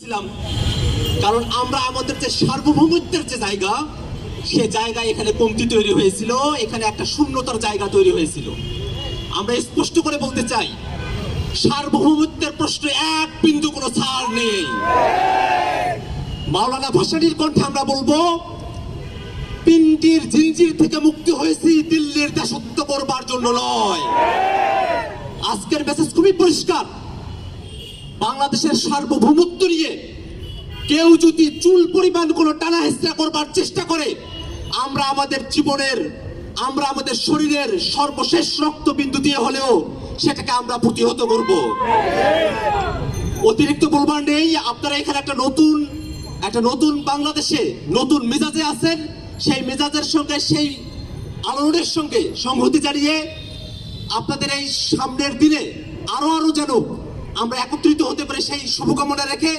ছিলাম, কারণ আমরা আমাদের যে সার্বভৌমত্বের যে জায়গা, সে জায়গায় এখানে কমতি তৈরি হয়েছিল, এখানে একটা শূন্যতার জায়গা তৈরি হয়েছিল। আমরা স্পষ্ট করে বলতে চাই, সার্বভৌমত্বের প্রশ্নে এক বিন্দু কোনো ছাড় নেই। মাওলানা ভাসানীর কণ্ঠে আমরা বলবো, পিন্ডির জিনজির থেকে মুক্তি হয়েছি, দিল্লির দাসত্ব করবার জন্য নয়। আজকের মেসেজ খুবই পরিষ্কার। বাংলাদেশের সার্বভৌমত্ব নিয়ে কেউ যদি চুল পরিমাণ কোনো টানা হেঁচড়া করবার চেষ্টা করে, আমরা আমাদের জীবনের, আমরা আমাদের শরীরের সর্বশেষ রক্তবিন্দু দিয়ে হলেও সেটাকে আমরা প্রতিহত করব। অতিরিক্ত বলবার নেই, আপনারা এখানে একটা নতুন বাংলাদেশে নতুন মেজাজে আছেন। সেই মেজাজের সঙ্গে, সেই আলোড়নের সঙ্গে সংহতি জানিয়ে আপনাদের এই সামনের দিনে আরো যেন আমরা একত্রিত হতে পারি, সেই শুভকামনা রেখে